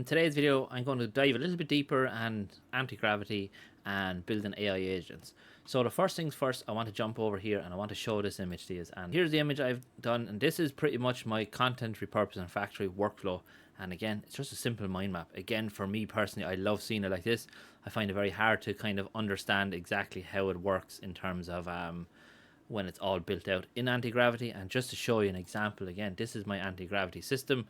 In today's video, I'm going to dive a little bit deeper and anti-gravity and building AI agents. So the first things first, I want to jump over here and I want to show this image to you. And here's the image I've done, and this is pretty much my content repurposing factory workflow. And again, it's just a simple mind map. Again, for me personally, I love seeing it like this. I find it very hard to kind of understand exactly how it works in terms of when it's all built out in anti-gravity. And just to show you an example, again, this is my anti-gravity system,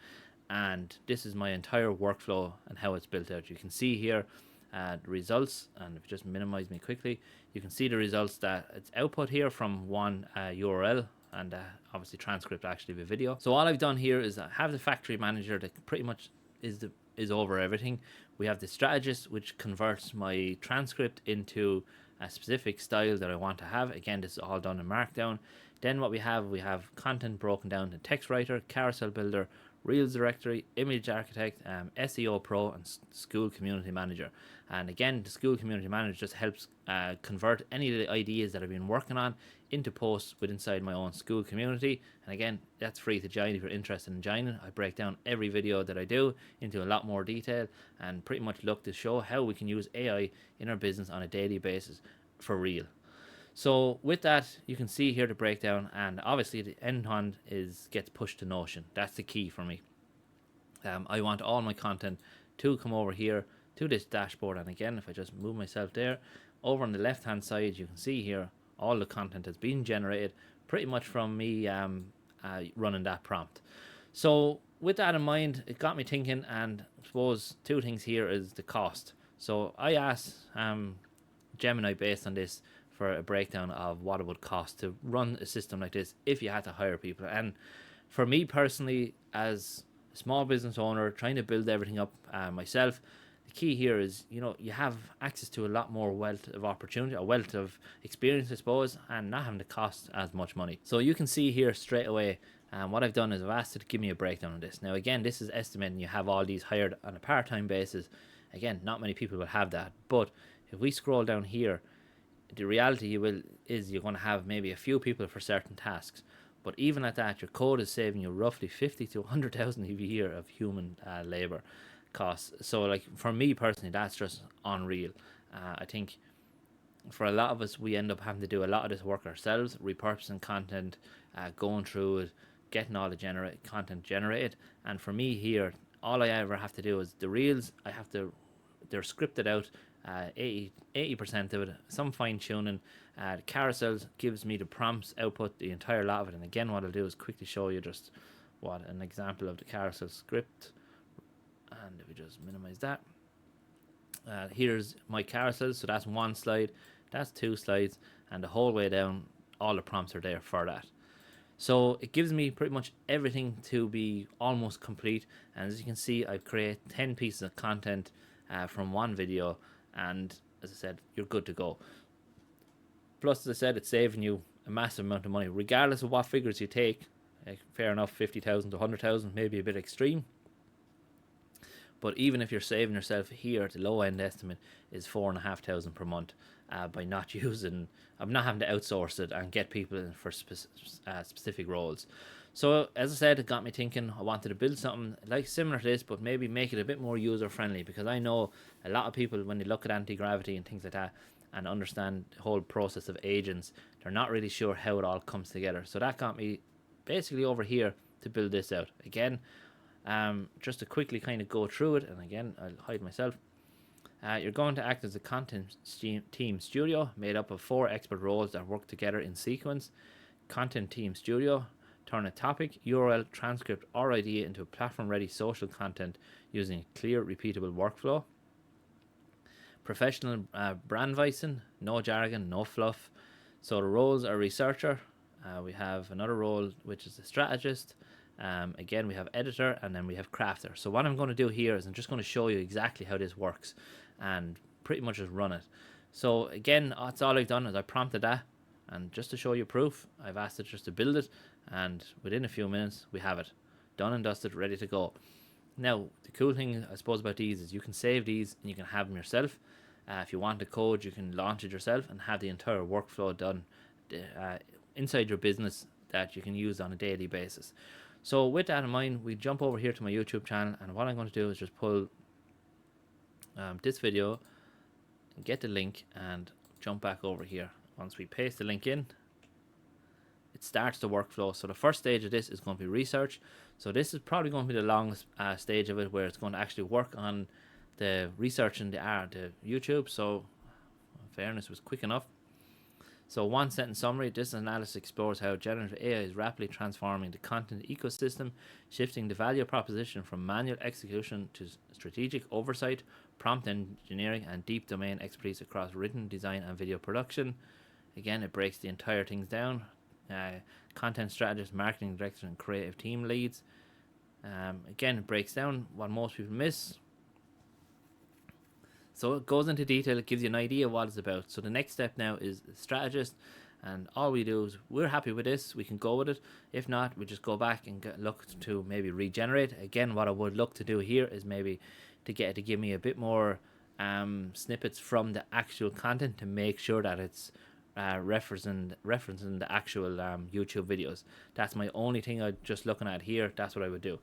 and this is my entire workflow and how it's built out. You can see here the results, and if you just minimize me quickly, you can see the results that it's output here from one URL, and obviously transcript actually of a video. So all I've done here is have the factory manager that pretty much is over everything. We have the strategist, which converts my transcript into a specific style that I want to have. Again, this is all done in Markdown. Then what we have content broken down to text writer, carousel builder, Reels directory, image architect, SEO pro, and school community manager. And again, the school community manager just helps convert any of the ideas that I've been working on into posts inside my own school community. And again, that's free to join if you're interested in joining. I break down every video that I do into a lot more detail and pretty much look to show how we can use AI in our business on a daily basis for real. So with that, you can see here the breakdown, and obviously the end on gets pushed to Notion. That's the key for me. I want all my content to come over here to this dashboard, and again, if I just move myself there, over on the left hand side, you can see here all the content has been generated pretty much from me running that prompt. So with that in mind, it got me thinking, and I suppose two things here is the cost. So I asked Gemini based on this for a breakdown of what it would cost to run a system like this if you had to hire people. And for me personally, as a small business owner trying to build everything up myself, the key here is, you have access to a lot more wealth of opportunity, a wealth of experience, I suppose, and not having to cost as much money. So you can see here straight away, what I've done is I've asked it to give me a breakdown on this. Now again, this is estimating you have all these hired on a part-time basis. Again, not many people will have that, but if we scroll down here, the reality is you're going to have maybe a few people for certain tasks, but even at that, your code is saving you roughly 50 to 100,000 a year of human labor costs. So like for me personally, that's just unreal. I think for a lot of us, we end up having to do a lot of this work ourselves, repurposing content, going through it, getting all the content generated. And for me here, all I ever have to do is the reels. They're scripted out, 80% of it, some fine tuning. The carousels gives me the prompts output, the entire lot of it. And again, what I'll do is quickly show you just what an example of the carousel script. And if we just minimize that, here's my carousel. So that's one slide, that's two slides, and the whole way down, all the prompts are there for that. So it gives me pretty much everything to be almost complete. And as you can see, I've created 10 pieces of content from one video, and as I said, you're good to go. Plus, as I said, it's saving you a massive amount of money, regardless of what figures you take. Fair enough, 50,000 to 100,000, maybe a bit extreme. But even if you're saving yourself here, the low end estimate is 4,500 per month by not not having to outsource it and get people in for specific roles. So as I said, it got me thinking. I wanted to build something like similar to this, but maybe make it a bit more user friendly, because I know a lot of people, when they look at anti-gravity and things like that and understand the whole process of agents, they're not really sure how it all comes together. So that got me basically over here to build this out. Again, just to quickly kind of go through it, and again, I'll hide myself. You're going to act as a content team studio made up of 4 expert roles that work together in sequence. Content team studio: turn a topic, URL, transcript, or idea into a platform-ready social content using a clear, repeatable workflow. Professional brand voicing: no jargon, no fluff. So the roles are researcher. We have another role, which is a strategist. Again, we have editor, and then we have crafter. So what I'm going to do here is I'm just going to show you exactly how this works and pretty much just run it. So again, that's all I've done is I prompted that, and just to show you proof, I've asked it just to build it, and within a few minutes we have it done and dusted, ready to go. Now the cool thing I suppose about these is you can save these and you can have them yourself. If you want the code, you can launch it yourself and have the entire workflow done inside your business that you can use on a daily basis. So with that in mind, we jump over here to my YouTube channel, and what I'm going to do is just pull this video, get the link and jump back over here. Once we paste the link in, it starts the workflow. So the first stage of this is going to be research. So this is probably going to be the longest stage of it, where it's going to actually work on the research and the YouTube. So in fairness, it was quick enough. So one sentence summary, this analysis explores how generative AI is rapidly transforming the content ecosystem, shifting the value proposition from manual execution to strategic oversight, prompt engineering, and deep domain expertise across written, design, and video production. Again, it breaks the entire things down. Content strategists, marketing directors, and creative team leads. Again, it breaks down what most people miss. So it goes into detail, it gives you an idea of what it's about. So the next step now is the strategist, and all we do is, we're happy with this, we can go with it. If not, we just go back and look to maybe regenerate. Again, what I would look to do here is maybe to give me a bit more snippets from the actual content to make sure that it's referencing the actual YouTube videos. That's my only thing I'm just looking at here. That's what I would do.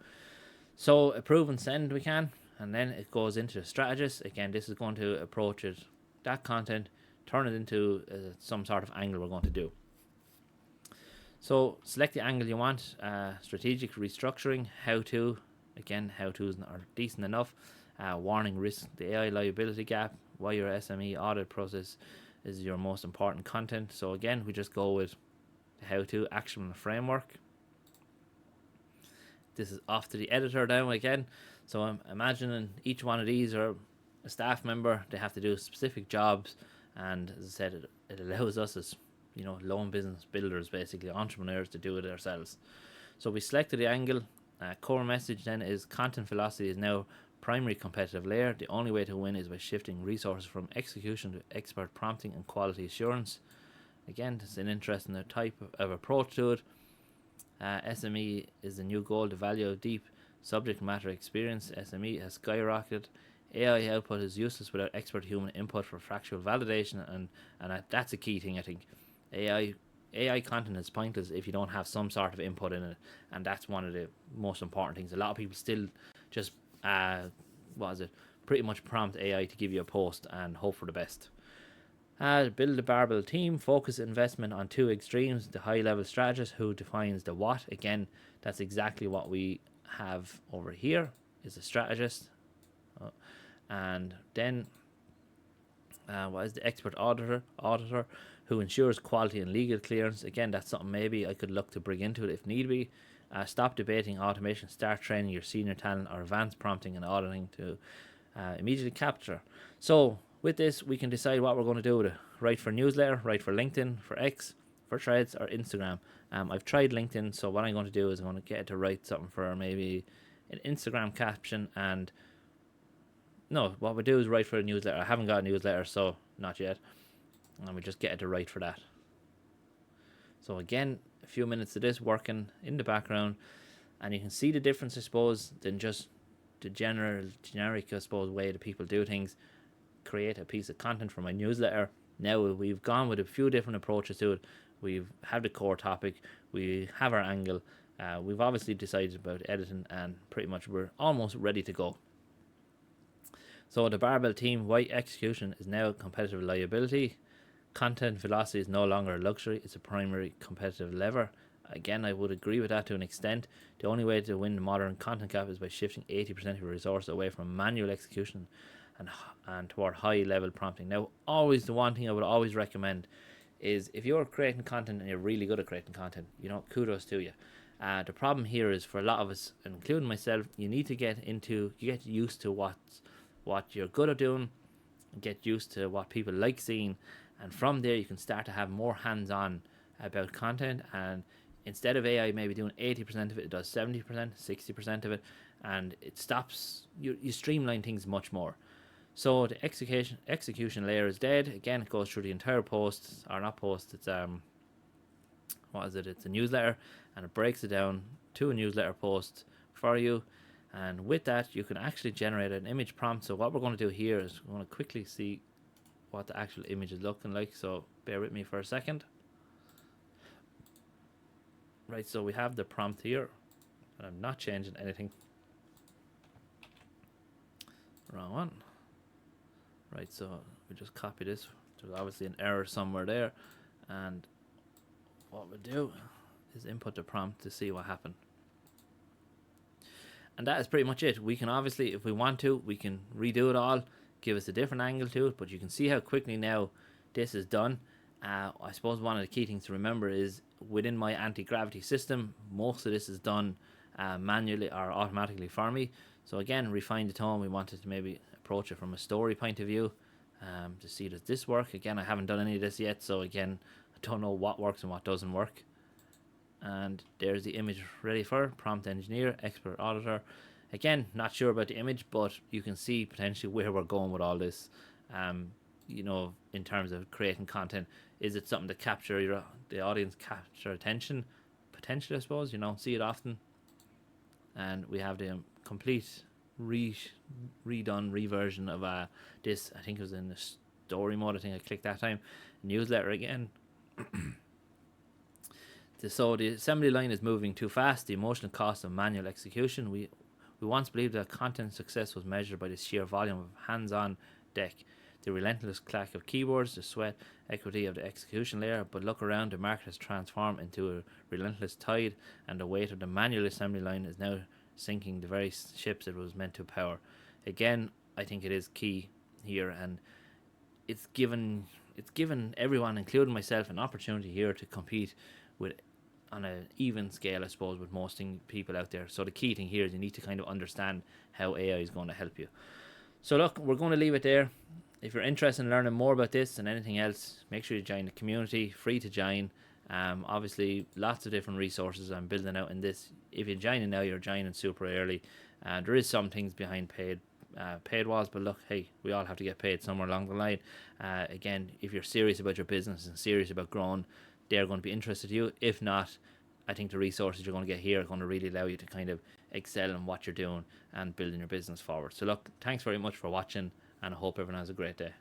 So approve and send we can, and then it goes into the strategist. Again, this is going to approach it, that content, turn it into some sort of angle we're going to do. So select the angle you want. Strategic restructuring, how to. Again, how to's are decent enough. Warning risk, the AI liability gap, why your SME audit process is your most important content. So again, we just go with the how to, action and framework. This is off to the editor now again. So I'm imagining each one of these are a staff member. They have to do specific jobs, and as I said, it allows us as lone business builders, basically entrepreneurs, to do it ourselves. So we selected the angle. Core message then is content velocity is now primary competitive layer. The only way to win is by shifting resources from execution to expert prompting and quality assurance. Again, it's an interesting type of approach to it. SME is the new goal. The value of deep subject matter experience. SME has skyrocketed. AI output is useless without expert human input for factual validation, and that's a key thing. I think AI content is pointless if you don't have some sort of input in it, and that's one of the most important things. A lot of people still just pretty much prompt AI to give you a post and hope for the best. Build a barbell team. Focus investment on two extremes. The high level strategist who defines the what. Again, that's exactly what we have over here, is a strategist. And then what is the expert auditor who ensures quality and legal clearance. Again, that's something maybe I could look to bring into it if need be. Stop debating automation. Start training your senior talent or advanced prompting and auditing to immediately capture. So with this, we can decide what we're going to do with it. Write for newsletter, write for LinkedIn, for X, for Threads, or Instagram. I've tried LinkedIn, so what I'm going to do is I'm going to get it to write something for maybe an Instagram caption. And no, what we do is write for a newsletter. I haven't got a newsletter, so not yet. And we just get it to write for that. So again, a few minutes of this working in the background, and you can see the difference, I suppose, than just the generic, I suppose, way that people do things. Create a piece of content for my newsletter. Now we've gone with a few different approaches to it. We've had the core topic, we have our angle, we've obviously decided about editing, and pretty much we're almost ready to go. So the barbell team, why execution is now competitive liability. Content velocity is no longer a luxury, it's a primary competitive lever. Again, I would agree with that to an extent. The only way to win the modern content gap is by shifting 80% of your resources away from manual execution and toward high level prompting. Now, always the one thing I would always recommend is, if you're creating content and you're really good at creating content, kudos to you. The problem here is, for a lot of us, including myself, you need to get used to what you're good at doing, get used to what people like seeing, and from there you can start to have more hands-on about content. And instead of AI maybe doing 80% of it, it does 70%, 60% of it, and it stops. You streamline things much more. So the execution layer is dead. Again, it goes through the entire post, or not post, it's it's a newsletter, and it breaks it down to a newsletter post for you. And with that, you can actually generate an image prompt. So what we're going to do here is we're going to quickly see what the actual image is looking like, so bear with me for a second. Right, so we have the prompt here, and I'm not changing anything. Wrong one. Right, so we just copy this. There's obviously an error somewhere there, and what we'll do is input the prompt to see what happened. And that is pretty much it. We can obviously, if we want to, we can redo it all, give us a different angle to it, but you can see how quickly now this is done. I suppose one of the key things to remember is within my anti-gravity system, most of this is done manually or automatically for me. So again, refine the tone. We wanted to maybe approach it from a story point of view to see, does this work? Again, I haven't done any of this yet, so again, I don't know what works and what doesn't work. And there's the image ready for prompt engineer, expert auditor. Again, not sure about the image, but you can see potentially where we're going with all this. You know, in terms of creating content, is it something to capture the audience, capture attention? Potentially, I suppose. You know, see it often. And we have the complete redone reversion of this. I think it was in the story mode. I think I clicked that time. Newsletter again. So the assembly line is moving too fast. The emotional cost of manual execution. We once believed that content success was measured by the sheer volume of hands-on deck, the relentless clack of keyboards, the sweat equity of the execution layer. But look around, the market has transformed into a relentless tide, and the weight of the manual assembly line is now sinking the very ships it was meant to power. Again, I think it is key here, and it's given everyone, including myself, an opportunity here to compete with on an even scale, I suppose, with most people out there. So the key thing here is you need to kind of understand how AI is going to help you. So look, we're going to leave it there. If you're interested in learning more about this and anything else, make sure you join the community, free to join. Obviously, lots of different resources I'm building out in this. If you're joining now, you're joining super early. There is some things behind paid walls, but look, hey, we all have to get paid somewhere along the line. Again, if you're serious about your business and serious about growing, they're going to be interested in you. If not, I think the resources you're going to get here are going to really allow you to kind of excel in what you're doing and building your business forward. So look, thanks very much for watching, and I hope everyone has a great day.